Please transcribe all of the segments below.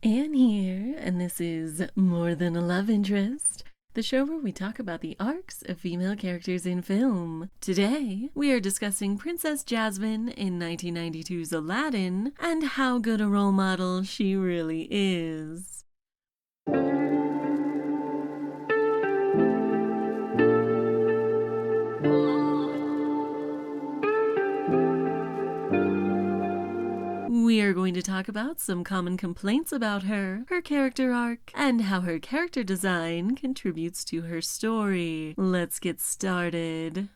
Anne here, and this is More Than a Love Interest, the show where we talk about the arcs of female characters in film. Today, we are discussing Princess Jasmine in 1992's Aladdin and how good a role model she really is. We are going to talk about some common complaints about her, her character arc, and how her character design contributes to her story. Let's get started.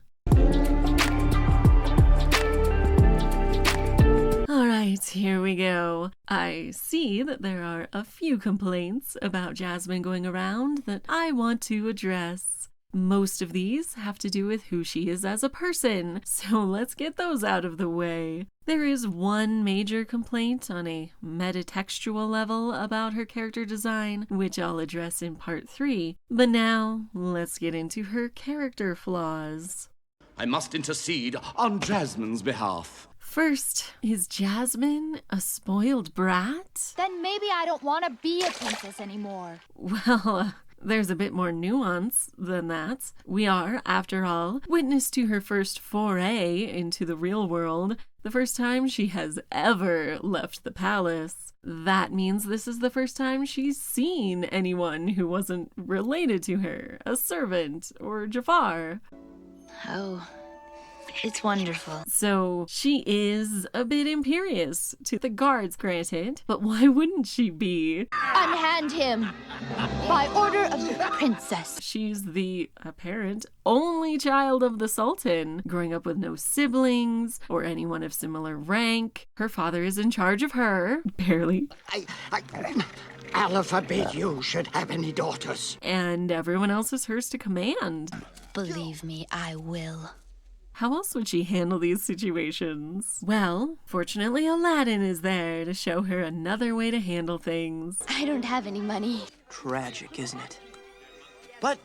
Alright, here we go. I see that there are a few complaints about Jasmine going around that I want to address. Most of these have to do with who she is as a person, so let's get those out of the way. There is one major complaint on a metatextual level about her character design, which I'll address in part 3, but now let's get into her character flaws. I must intercede on Jasmine's behalf. First, is Jasmine a spoiled brat? Then maybe I don't want to be a princess anymore. Well, there's a bit more nuance than that. We are, after all, witness to her first foray into the real world, the first time she has ever left the palace. That means this is the first time she's seen anyone who wasn't related to her, a servant or Jafar. Oh, it's wonderful. So she is a bit imperious to the guards, granted, but why wouldn't she be? Unhand him! By order of the princess. She's the apparent only child of the Sultan, growing up with no siblings or anyone of similar rank. Her father is in charge of her, barely. Allah forbid you should have any daughters. And everyone else is hers to command. Believe me, I will. How else would she handle these situations? Well, fortunately Aladdin is there to show her another way to handle things. I don't have any money. Tragic, isn't it? But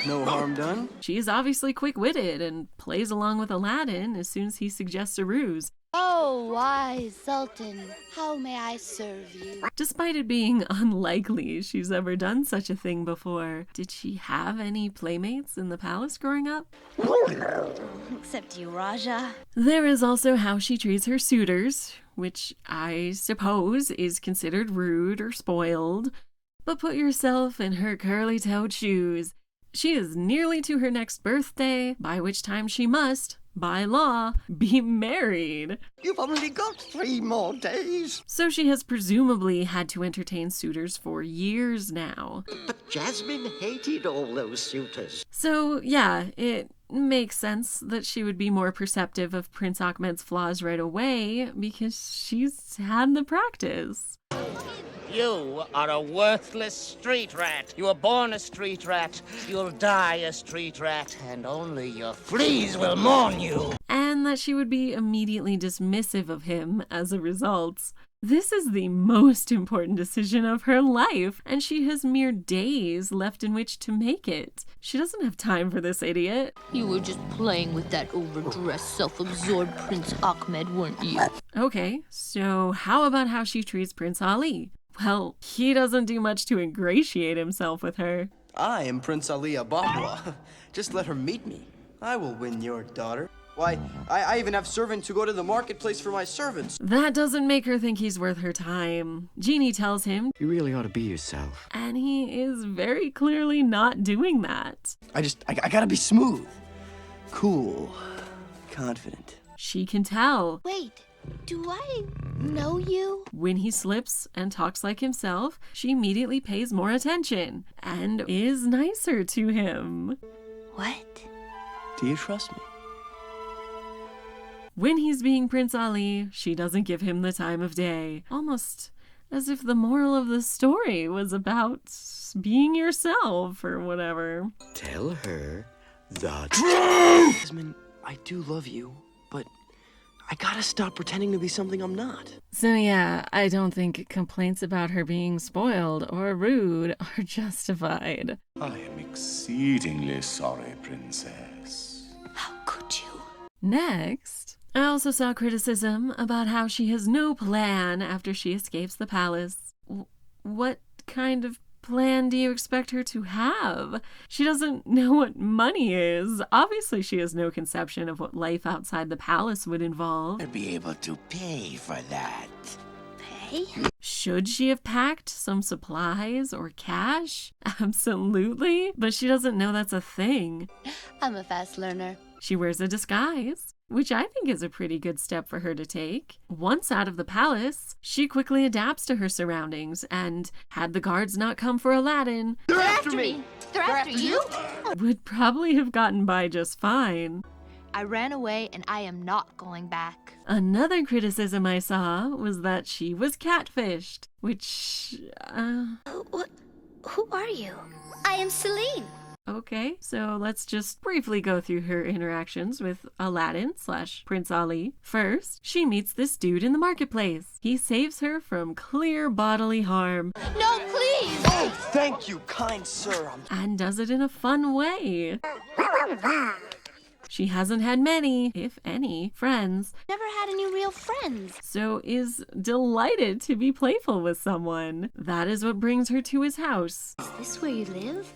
no harm done. She is obviously quick-witted and plays along with Aladdin as soon as he suggests a ruse. Oh, wise Sultan, how may I serve you? Despite it being unlikely she's ever done such a thing before, did she have any playmates in the palace growing up? Except you, Raja. There is also how she treats her suitors, which I suppose is considered rude or spoiled. But put yourself in her curly-toed shoes. She is nearly to her next birthday, by which time she must, by law, be married. You've only got 3 more days. So she has presumably had to entertain suitors for years now. But Jasmine hated all those suitors. So yeah, it makes sense that she would be more perceptive of Prince Ahmed's flaws right away because she's had the practice. You are a worthless street rat. You were born a street rat. You'll die a street rat. And only your fleas will mourn you. And that she would be immediately dismissive of him as a result. This is the most important decision of her life, and she has mere days left in which to make it. She doesn't have time for this idiot. You were just playing with that overdressed, self-absorbed Prince Ahmed, weren't you? Okay, so how about how she treats Prince Ali? Well, he doesn't do much to ingratiate himself with her. I am Prince Ali Ababwa. Just let her meet me. I will win your daughter. Why, I even have servants who go to the marketplace for my servants. That doesn't make her think he's worth her time. Genie tells him, You really ought to be yourself. and he is very clearly not doing that. I gotta be smooth, cool, confident. She can tell. Wait, do I know you? When he slips and talks like himself, she immediately pays more attention and is nicer to him. What? Do you trust me? When he's being Prince Ali, she doesn't give him the time of day. Almost as if the moral of the story was about being yourself or whatever. Tell her the Jasmine, I do love you, but I gotta stop pretending to be something I'm not. So yeah, I don't think complaints about her being spoiled or rude are justified. I am exceedingly sorry, Princess. How could you? Next, I also saw criticism about how she has no plan after she escapes the palace. what kind of plan do you expect her to have? She doesn't know what money is. Obviously, she has no conception of what life outside the palace would involve. I'd be able to pay for that. Pay? Should she have packed some supplies or cash? Absolutely, but she doesn't know that's a thing. I'm a fast learner. She wears a disguise, which I think is a pretty good step for her to take. Once out of the palace, she quickly adapts to her surroundings, and had the guards not come for Aladdin, They're after me! They're after you? would probably have gotten by just fine. I ran away and I am not going back. Another criticism I saw was that she was catfished, which, Who are you? I am Celine. okay, so let's just briefly go through her interactions with Aladdin / Prince Ali. First, she meets this dude in the marketplace. He saves her from clear bodily harm No, please! Oh, thank you, kind sir. and does it in a fun way. She hasn't had many, if any, friends, Never had any real friends. so is delighted to be playful with someone. That is what brings her to his house. Is this where you live?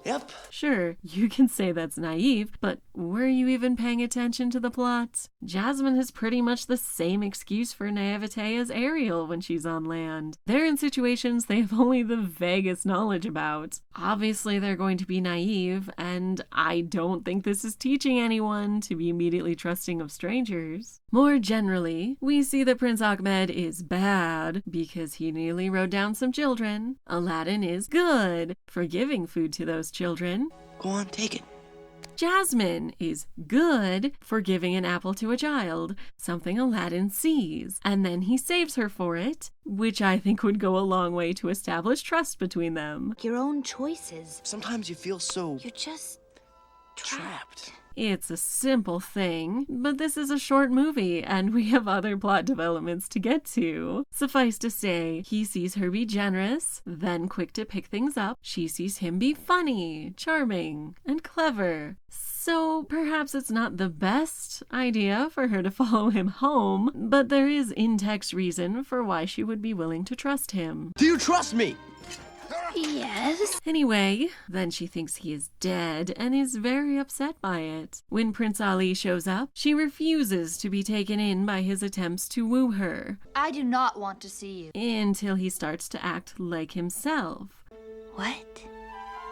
Yep. Sure, you can say that's naive, but were you even paying attention to the plot? Jasmine has pretty much the same excuse for naivete as Ariel when she's on land. They're in situations they have only the vaguest knowledge about. Obviously, they're going to be naive, and I don't think this is teaching anyone to be immediately trusting of strangers. More generally, we see that Prince Ahmed is bad because he nearly rode down some children. Aladdin is good for giving food to those children. Go on, take it. Jasmine is good for giving an apple to a child, something Aladdin sees, and then he saves her for it, which I think would go a long way to establish trust between them. Your own choices. Sometimes you feel so You're just trapped. It's a simple thing, but this is a short movie and we have other plot developments to get to. Suffice to say, he sees her be generous, then quick to pick things up. She sees him be funny, charming, and clever. So perhaps it's not the best idea for her to follow him home, but there is in-text reason for why she would be willing to trust him. Do you trust me? Yes. Anyway, then she thinks he is dead and is very upset by it. When Prince Ali shows up, she refuses to be taken in by his attempts to woo her, I do not want to see you. until he starts to act like himself. What?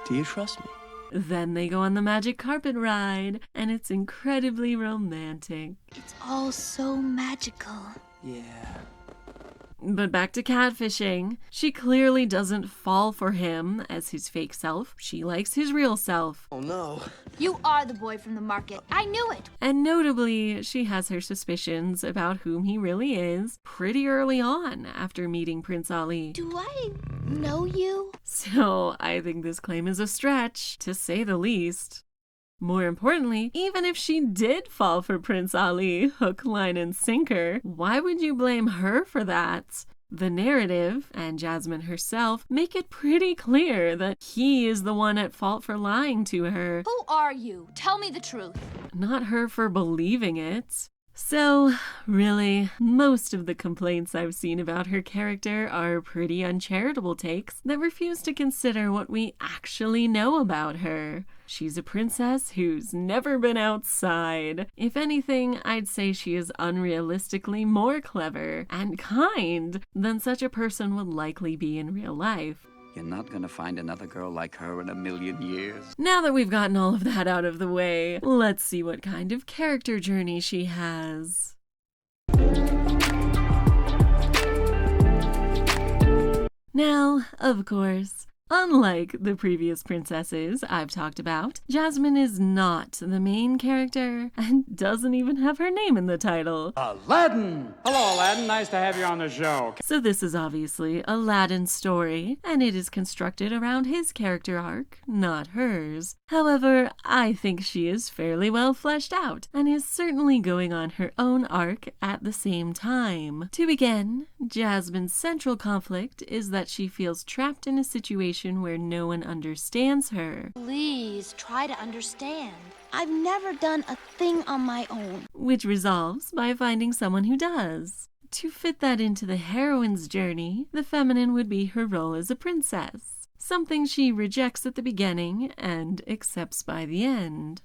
Do you trust me? Then they go on the magic carpet ride, and it's incredibly romantic. It's all so magical. Yeah. But back to catfishing. She clearly doesn't fall for him as his fake self. She likes his real self. Oh no. You are the boy from the market. I knew it. And notably, she has her suspicions about whom he really is pretty early on after meeting Prince Ali. Do I know you? So I think this claim is a stretch, to say the least. More importantly, even if she did fall for Prince Ali, hook, line, and sinker, why would you blame her for that? The narrative, and Jasmine herself, make it pretty clear that he is the one at fault for lying to her, Who are you? Tell me the truth. not her for believing it. So, really, most of the complaints I've seen about her character are pretty uncharitable takes that refuse to consider what we actually know about her. She's a princess who's never been outside. If anything, I'd say she is unrealistically more clever and kind than such a person would likely be in real life. You're not gonna find another girl like her in a million years. Now that we've gotten all of that out of the way, let's see what kind of character journey she has. Now, of course, unlike the previous princesses I've talked about, Jasmine is not the main character and doesn't even have her name in the title. Aladdin! Hello, Aladdin. Nice to have you on the show. So this is obviously Aladdin's story, and it is constructed around his character arc, not hers. However, I think she is fairly well fleshed out, and is certainly going on her own arc at the same time. To begin, Jasmine's central conflict is that she feels trapped in a situation where no one understands her, Please try to understand. I've never done a thing on my own. which resolves by finding someone who does. To fit that into the heroine's journey, the feminine would be her role as a princess, something she rejects at the beginning and accepts by the end.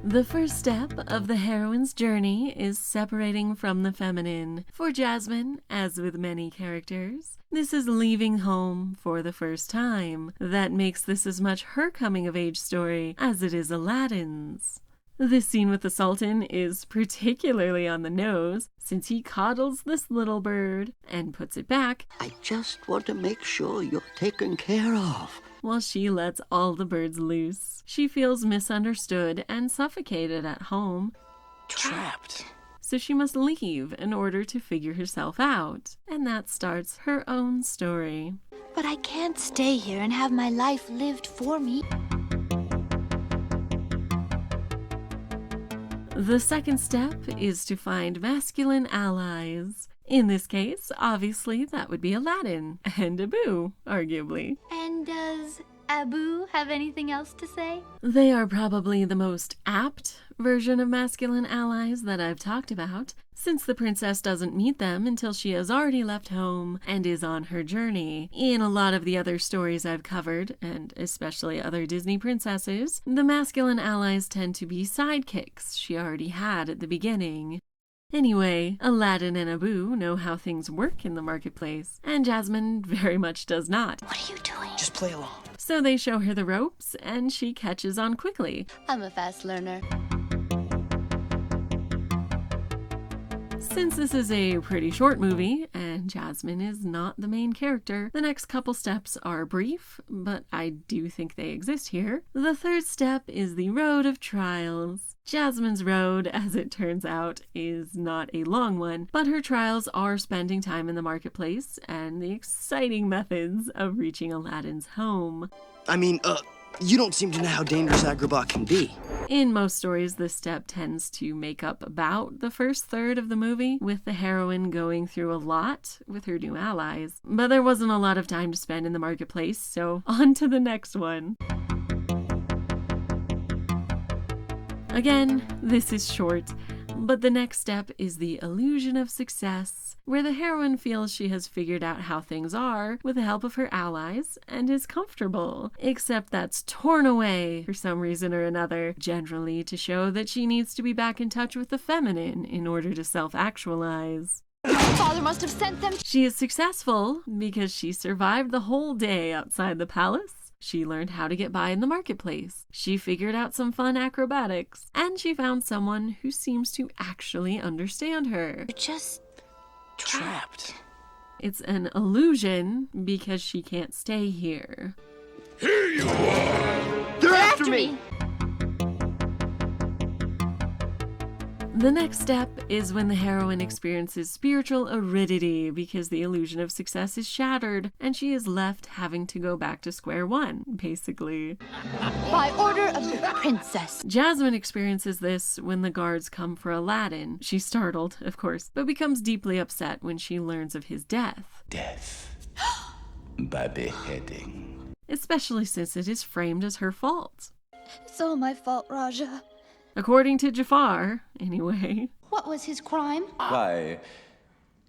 The first step of the heroine's journey is separating from the feminine. For Jasmine, as with many characters, this is leaving home for the first time. That makes this as much her coming-of-age story as it is Aladdin's. This scene with the Sultan is particularly on the nose, since he coddles this little bird and puts it back. I just want to make sure you're taken care of. While she lets all the birds loose. She feels misunderstood and suffocated at home. Trapped. So she must leave in order to figure herself out. And that starts her own story. But I can't stay here and have my life lived for me. The second step is to find masculine allies. In this case, obviously, that would be Aladdin and Abu, arguably. And does Abu have anything else to say? They are probably the most apt version of masculine allies that I've talked about, since the princess doesn't meet them until she has already left home and is on her journey. In a lot of the other stories I've covered, and especially other Disney princesses, the masculine allies tend to be sidekicks she already had at the beginning. Anyway, Aladdin and Abu know how things work in the marketplace, and Jasmine very much does not. What are you doing? Just play along. So they show her the ropes, and she catches on quickly. I'm a fast learner. Since this is a pretty short movie, and Jasmine is not the main character, the next couple steps are brief, but I do think they exist here. The third step is the road of trials. Jasmine's road, as it turns out, is not a long one, but her trials are spending time in the marketplace and the exciting methods of reaching Aladdin's home. You don't seem to know how dangerous Agrabah can be. In most stories, this step tends to make up about the first third of the movie, with the heroine going through a lot with her new allies. But there wasn't a lot of time to spend in the marketplace, so on to the next one. Again, this is short, but the next step is the illusion of success, where the heroine feels she has figured out how things are with the help of her allies and is comfortable, except that's torn away for some reason or another, generally to show that she needs to be back in touch with the feminine in order to self-actualize. Father must have sent them. She is successful because she survived the whole day outside the palace. She learned how to get by in the marketplace. She figured out some fun acrobatics. And she found someone who seems to actually understand her. You're just Trapped. It's an illusion because she can't stay here. They're after me! The next step is when the heroine experiences spiritual aridity because the illusion of success is shattered and she is left having to go back to square one, basically. by order of the princess. Jasmine experiences this when the guards come for Aladdin. She's startled, of course, but becomes deeply upset when she learns of his death. Death by beheading. Especially since it is framed as her fault. It's all my fault, Raja. According to Jafar, anyway. What was his crime? Why,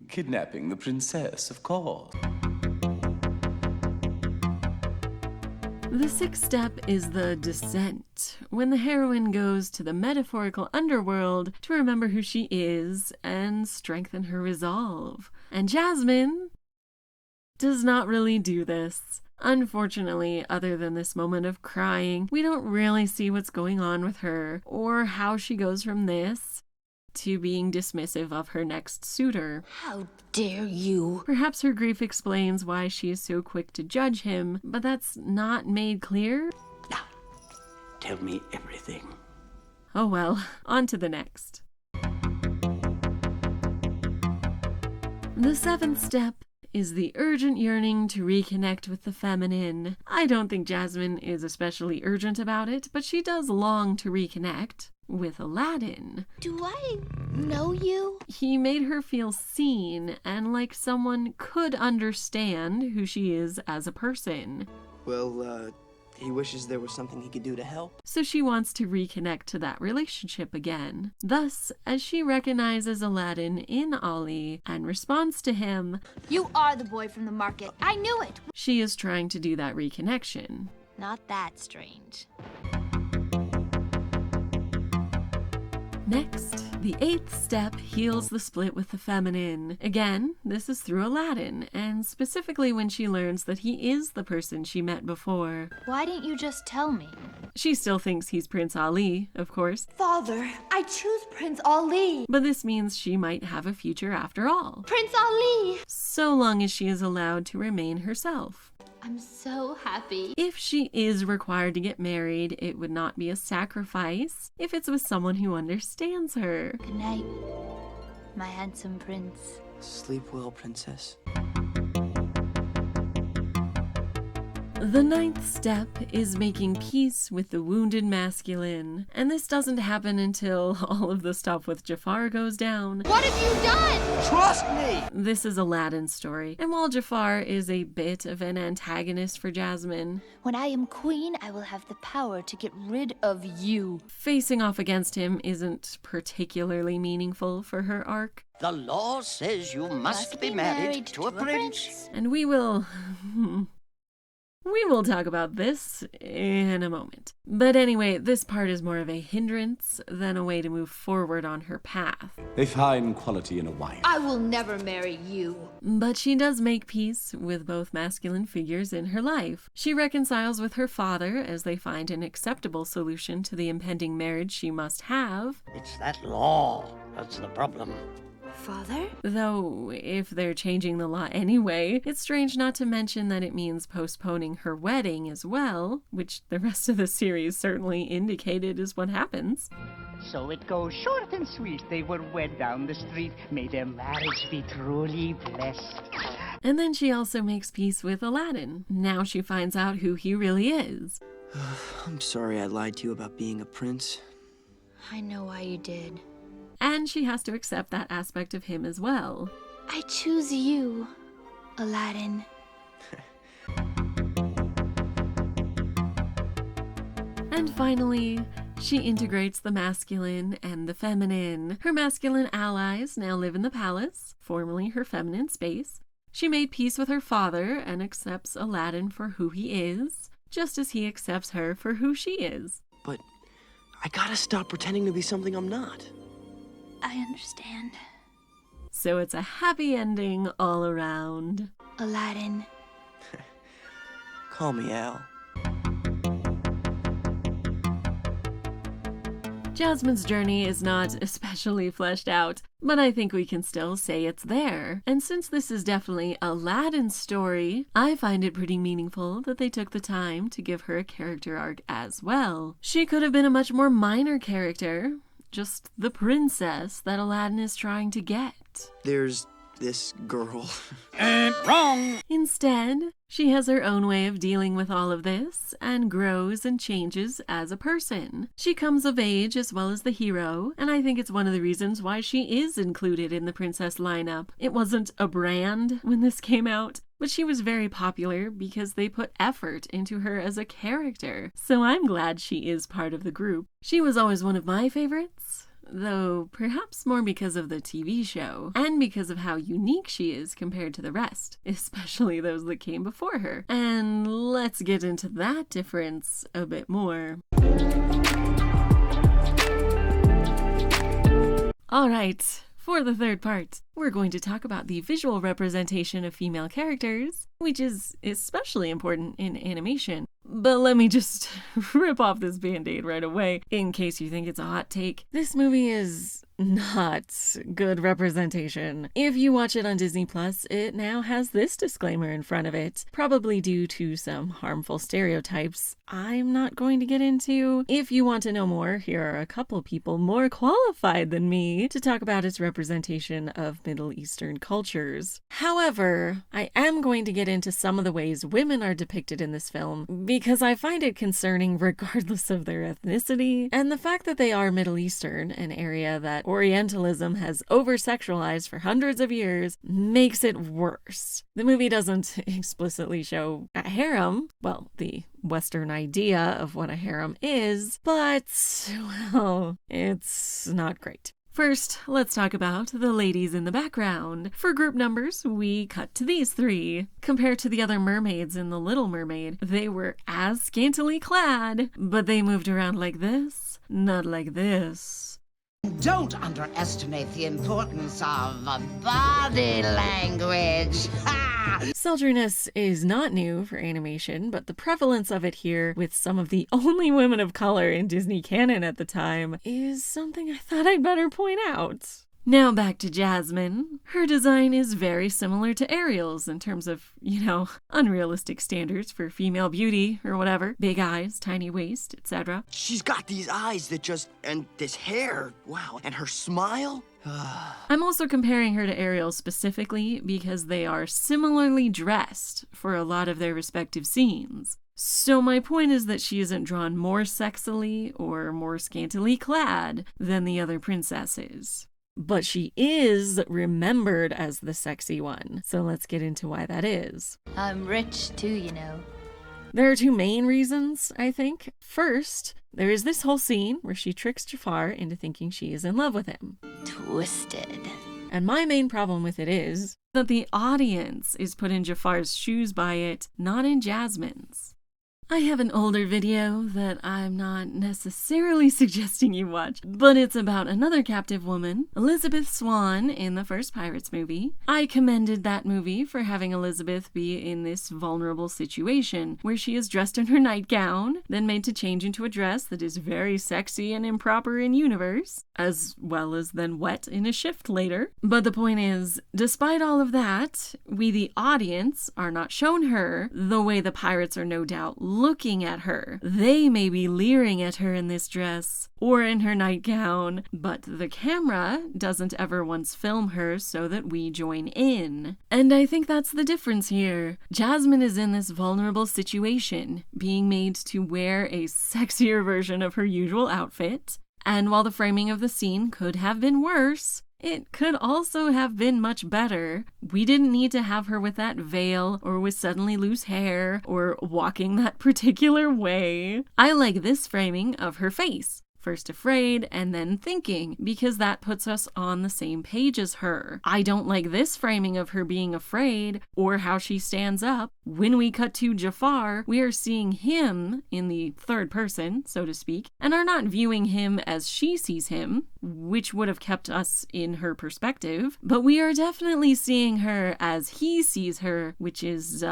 kidnapping the princess, of course. The sixth step is the descent, when the heroine goes to the metaphorical underworld to remember who she is and strengthen her resolve. And Jasmine does not really do this. Unfortunately, other than this moment of crying, we don't really see what's going on with her, or how she goes from this to being dismissive of her next suitor. How dare you? Perhaps her grief explains why she is so quick to judge him, but that's not made clear. Now, tell me everything. Oh well, on to the next. The seventh step is the urgent yearning to reconnect with the feminine. I don't think Jasmine is especially urgent about it, but she does long to reconnect with Aladdin. Do I know you? He made her feel seen and like someone could understand who she is as a person. Well, He wishes there was something he could do to help. So she wants to reconnect to that relationship again. Thus, as she recognizes Aladdin in Ali and responds to him, You are the boy from the market. I knew it. she is trying to do that reconnection. Not that strange. Next, the 8th step heals the split with the feminine. Again, this is through Aladdin, and specifically when she learns that he is the person she met before. Why didn't you just tell me? She still thinks he's Prince Ali, of course, Father, I choose Prince Ali. but this means she might have a future after all, Prince Ali. so long as she is allowed to remain herself. I'm so happy. If she is required to get married, it would not be a sacrifice if it's with someone who understands her. Good night, my handsome prince. Sleep well, princess. The 9th step is making peace with the wounded masculine, and this doesn't happen until all of the stuff with Jafar goes down. What have you done? Trust me! This is Aladdin's story, and while Jafar is a bit of an antagonist for Jasmine, When I am queen, I will have the power to get rid of you. facing off against him isn't particularly meaningful for her arc. The law says you must be married to a prince. And we will talk about this in a moment. But anyway, this part is more of a hindrance than a way to move forward on her path. They find quality in a wife. I will never marry you. But she does make peace with both masculine figures in her life. She reconciles with her father as they find an acceptable solution to the impending marriage she must have. It's that law that's the problem. Father? Though, if they're changing the law anyway, it's strange not to mention that it means postponing her wedding as well, which the rest of the series certainly indicated is what happens. So it goes short and sweet. They were wed down the street. May their marriage be truly blessed. And then she also makes peace with Aladdin. Now she finds out who he really is. I'm sorry I lied to you about being a prince. I know why you did. And she has to accept that aspect of him as well. I choose you, Aladdin. And finally, she integrates the masculine and the feminine. Her masculine allies now live in the palace, formerly her feminine space. She made peace with her father and accepts Aladdin for who he is, just as he accepts her for who she is. But I gotta stop pretending to be something I'm not. I understand. So it's a happy ending all around. Aladdin. Call me Al. Jasmine's journey is not especially fleshed out, but I think we can still say it's there. And since this is definitely Aladdin's story, I find it pretty meaningful that they took the time to give her a character arc as well. She could have been a much more minor character, just the princess that Aladdin is trying to get. There's this girl. Wrong! Instead, she has her own way of dealing with all of this and grows and changes as a person. She comes of age as well as the hero, and I think it's one of the reasons why she is included in the princess lineup. It wasn't a brand when this came out, but she was very popular because they put effort into her as a character. So I'm glad she is part of the group. She was always one of my favorites, though perhaps more because of the TV show, and because of how unique she is compared to the rest, especially those that came before her. And let's get into that difference a bit more. Alright, for the third part, we're going to talk about the visual representation of female characters, which is especially important in animation. But let me just rip off this band-aid right away, in case you think it's a hot take. This movie is not good representation. If you watch it on Disney Plus, it now has this disclaimer in front of it, probably due to some harmful stereotypes I'm not going to get into. If you want to know more, here are a couple people more qualified than me to talk about its representation of Middle Eastern cultures. However, I am going to get into some of the ways women are depicted in this film, because I find it concerning regardless of their ethnicity, and the fact that they are Middle Eastern, an area that Orientalism has over-sexualized for hundreds of years, makes it worse. The movie doesn't explicitly show a harem, well, the Western idea of what a harem is, but, well, it's not great. First, let's talk about the ladies in the background. For group numbers, we cut to these three. Compared to the other mermaids in The Little Mermaid, they were as scantily clad, but they moved around like this, not like this. Don't underestimate the importance of body language. Sultriness is not new for animation, but the prevalence of it here, with some of the only women of color in Disney canon at the time, is something I thought I'd better point out. Now back to Jasmine. Her design is very similar to Ariel's in terms of, unrealistic standards for female beauty or whatever. Big eyes, tiny waist, etc. She's got these eyes and this hair. Wow. And her smile? I'm also comparing her to Ariel specifically because they are similarly dressed for a lot of their respective scenes. So my point is that she isn't drawn more sexily or more scantily clad than the other princesses. But she is remembered as the sexy one, so let's get into why that is. I'm rich too, There are two main reasons, I think. First, there is this whole scene where she tricks Jafar into thinking she is in love with him. Twisted. And my main problem with it is that the audience is put in Jafar's shoes by it, not in Jasmine's. I have an older video that I'm not necessarily suggesting you watch, but it's about another captive woman, Elizabeth Swann, in the first Pirates movie. I commended that movie for having Elizabeth be in this vulnerable situation where she is dressed in her nightgown, then made to change into a dress that is very sexy and improper in universe, as well as then wet in a shift later. But the point is, despite all of that, we the audience are not shown her the way the pirates are no doubt looking at her. They may be leering at her in this dress or in her nightgown, but the camera doesn't ever once film her so that we join in. And I think that's the difference here. Jasmine is in this vulnerable situation, being made to wear a sexier version of her usual outfit. And while the framing of the scene could have been worse, it could also have been much better. We didn't need to have her with that veil or with suddenly loose hair or walking that particular way. I like this framing of her face. First afraid and then thinking, because that puts us on the same page as her. I don't like this framing of her being afraid or how she stands up. When we cut to Jafar, we are seeing him in the third person, so to speak, and are not viewing him as she sees him, which would have kept us in her perspective, but we are definitely seeing her as he sees her, which is,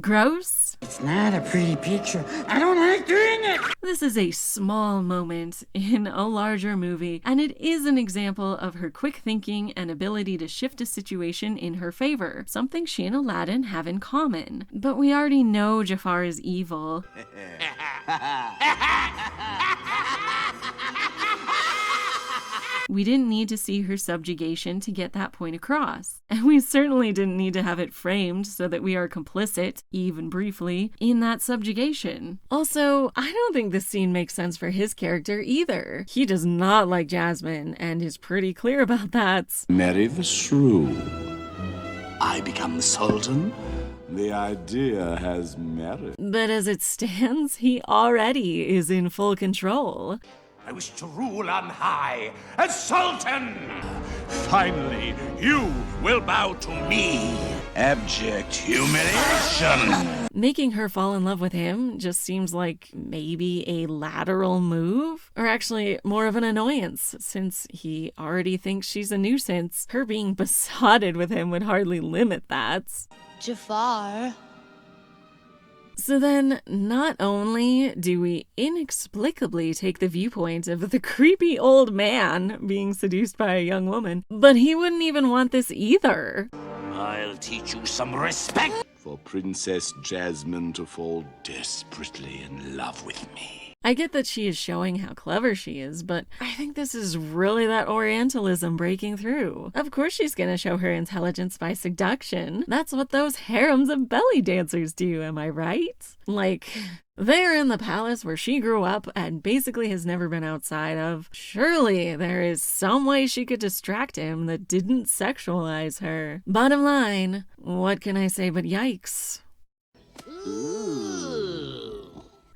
gross. It's not a pretty picture. I don't like doing it. This is a small moment in a larger movie, and it is an example of her quick thinking and ability to shift a situation in her favor, something she and Aladdin have in common. But we already know Jafar is evil. We didn't need to see her subjugation to get that point across. And we certainly didn't need to have it framed so that we are complicit, even briefly, in that subjugation. Also, I don't think this scene makes sense for his character either. He does not like Jasmine and is pretty clear about that. Marry the shrew. I become the sultan. The idea has merit. But as it stands, he already is in full control. I wish to rule on high as Sultan. Finally, you will bow to me. Abject humiliation. Making her fall in love with him just seems like maybe a lateral move, or actually more of an annoyance, since he already thinks she's a nuisance. Her being besotted with him would hardly limit that. Jafar. So then, not only do we inexplicably take the viewpoint of the creepy old man being seduced by a young woman, but he wouldn't even want this either. I'll teach you some respect. For Princess Jasmine to fall desperately in love with me. I get that she is showing how clever she is, but I think this is really that Orientalism breaking through. Of course she's gonna show her intelligence by seduction. That's what those harems of belly dancers do, am I right? Like, They're in the palace where she grew up and basically has never been outside of. Surely there is some way she could distract him that didn't sexualize her. Bottom line, what can I say but yikes?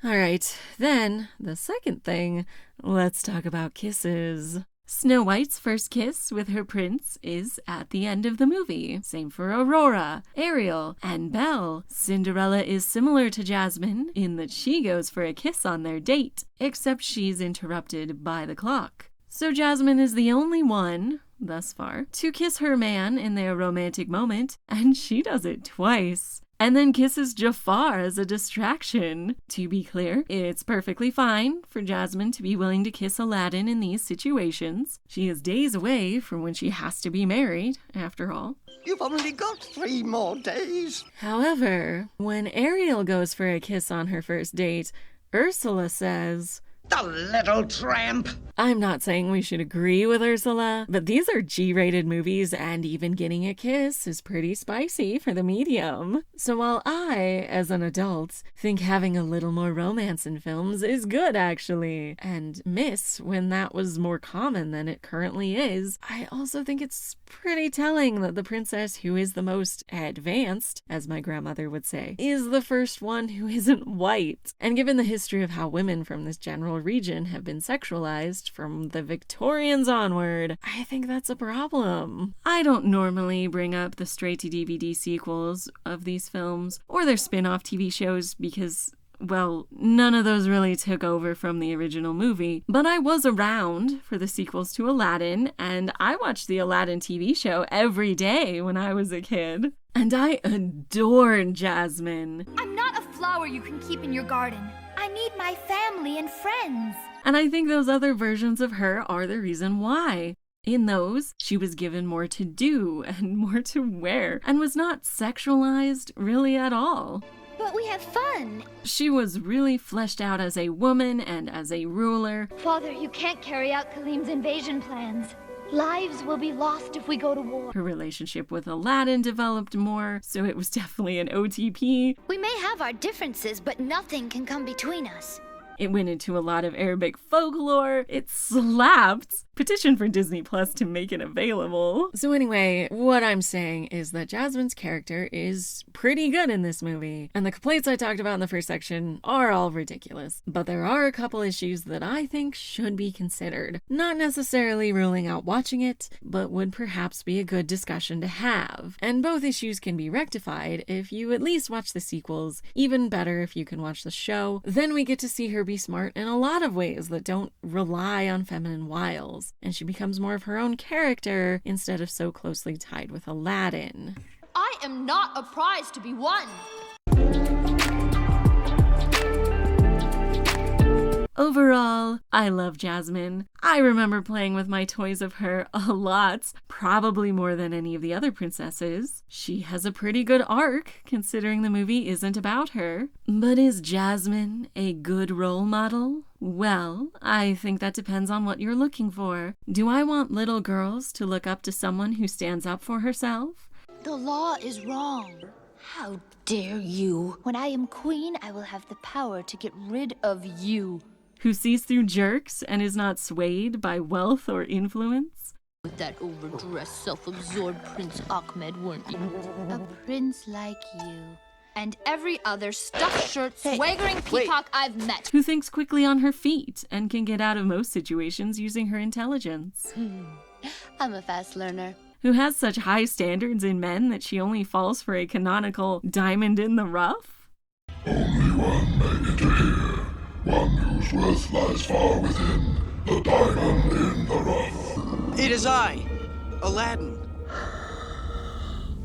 Alright, then, the second thing, let's talk about kisses. Snow White's first kiss with her prince is at the end of the movie. Same for Aurora, Ariel, and Belle. Cinderella is similar to Jasmine in that she goes for a kiss on their date, except she's interrupted by the clock. So Jasmine is the only one, thus far, to kiss her man in their romantic moment, and she does it twice. And then kisses Jafar as a distraction. To be clear, it's perfectly fine for Jasmine to be willing to kiss Aladdin in these situations. She is days away from when she has to be married, after all. You've only got 3 more days. However, when Ariel goes for a kiss on her first date, Ursula says, "The little tramp." I'm not saying we should agree with Ursula, but these are G-rated movies and even getting a kiss is pretty spicy for the medium. So while I, as an adult, think having a little more romance in films is good actually, and miss when that was more common than it currently is, I also think it's pretty telling that the princess who is the most advanced, as my grandmother would say, is the first one who isn't white. And given the history of how women from this general region have been sexualized from the Victorians onward, I think that's a problem. I don't normally bring up the straight-to-DVD sequels of these films or their spin-off TV shows because, well, none of those really took over from the original movie, but I was around for the sequels to Aladdin, and I watched the Aladdin TV show every day when I was a kid. And I adored Jasmine. I'm not a flower you can keep in your garden. I need my family and friends. And I think those other versions of her are the reason why. In those, she was given more to do and more to wear, and was not sexualized really at all. But we have fun. She was really fleshed out as a woman and as a ruler. Father, you can't carry out Kalim's invasion plans. Lives will be lost if we go to war. Her relationship with Aladdin developed more, so it was definitely an OTP. We may have our differences, but nothing can come between us. It went into a lot of Arabic folklore. It slapped. Petition for Disney Plus to make it available. So anyway, what I'm saying is that Jasmine's character is pretty good in this movie. And the complaints I talked about in the first section are all ridiculous. But there are a couple issues that I think should be considered. Not necessarily ruling out watching it, but would perhaps be a good discussion to have. And both issues can be rectified if you at least watch the sequels. Even better if you can watch the show. Then we get to see her be smart in a lot of ways that don't rely on feminine wiles. And she becomes more of her own character instead of so closely tied with Aladdin. I am not a prize to be won. Overall, I love Jasmine. I remember playing with my toys of her a lot, probably more than any of the other princesses. She has a pretty good arc, considering the movie isn't about her. But is Jasmine a good role model? Well, I think that depends on what you're looking for. Do I want little girls to look up to someone who stands up for herself? The law is wrong. How dare you? When I am queen, I will have the power to get rid of you. Who sees through jerks and is not swayed by wealth or influence? With that overdressed, self-absorbed Prince Ahmed, weren't you? A prince like you. And every other stuffed shirt, swaggering peacock I've met. Who thinks quickly on her feet and can get out of most situations using her intelligence. I'm a fast learner. Who has such high standards in men that she only falls for a canonical diamond in the rough? Only one made it to here. One whose worth lies far within the diamond in the rough. It is I, Aladdin.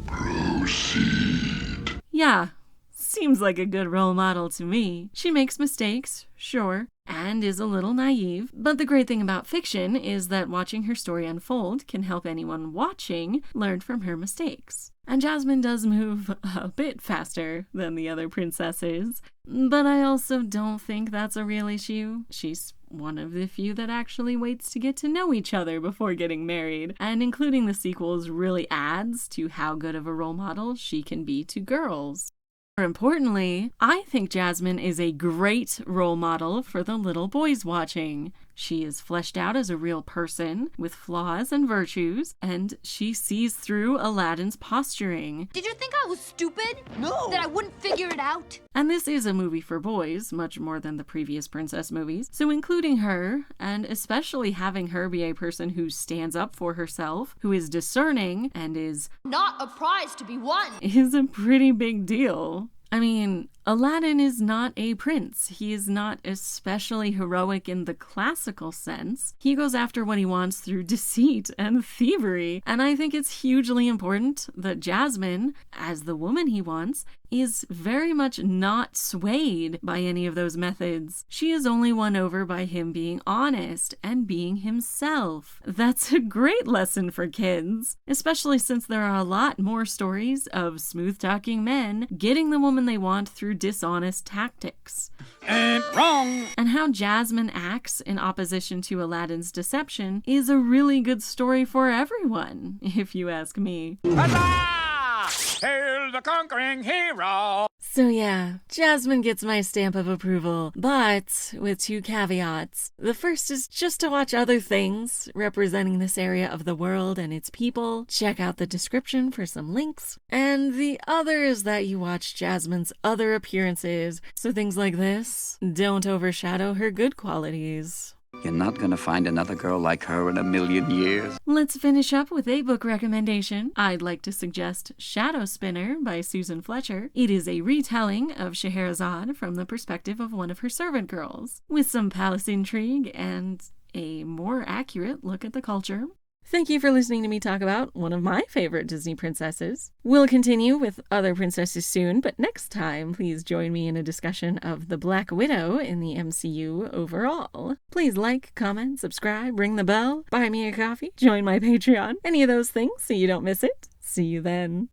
Proceed. Yeah, seems like a good role model to me. She makes mistakes, sure, and is a little naive, but the great thing about fiction is that watching her story unfold can help anyone watching learn from her mistakes. And Jasmine does move a bit faster than the other princesses, but I also don't think that's a real issue. She's one of the few that actually waits to get to know each other before getting married, and including the sequels really adds to how good of a role model she can be to girls. More importantly, I think Jasmine is a great role model for the little boys watching. She is fleshed out as a real person with flaws and virtues, and she sees through Aladdin's posturing. Did you think I was stupid? No! That I wouldn't figure it out? And this is a movie for boys, much more than the previous princess movies. So including her, and especially having her be a person who stands up for herself, who is discerning, and is not a prize to be won, is a pretty big deal. I mean, Aladdin is not a prince. He is not especially heroic in the classical sense. He goes after what he wants through deceit and thievery. And I think it's hugely important that Jasmine, as the woman he wants, is very much not swayed by any of those methods. She is only won over by him being honest and being himself. That's a great lesson for kids, especially since there are a lot more stories of smooth-talking men getting the woman they want through dishonest tactics. And wrong! And how Jasmine acts in opposition to Aladdin's deception is a really good story for everyone, if you ask me. Huzzah! Hail the conquering hero! So yeah, Jasmine gets my stamp of approval, but with two caveats. The first is just to watch other things representing this area of the world and its people. Check out the description for some links. And the other is that you watch Jasmine's other appearances, so things like this don't overshadow her good qualities. You're not gonna find another girl like her in a million years. Let's finish up with a book recommendation. I'd like to suggest Shadow Spinner by Susan Fletcher. It is a retelling of Scheherazade from the perspective of one of her servant girls, with some palace intrigue and a more accurate look at the culture. Thank you for listening to me talk about one of my favorite Disney princesses. We'll continue with other princesses soon, but next time, please join me in a discussion of the Black Widow in the MCU overall. Please like, comment, subscribe, ring the bell, buy me a coffee, join my Patreon, any of those things so you don't miss it. See you then.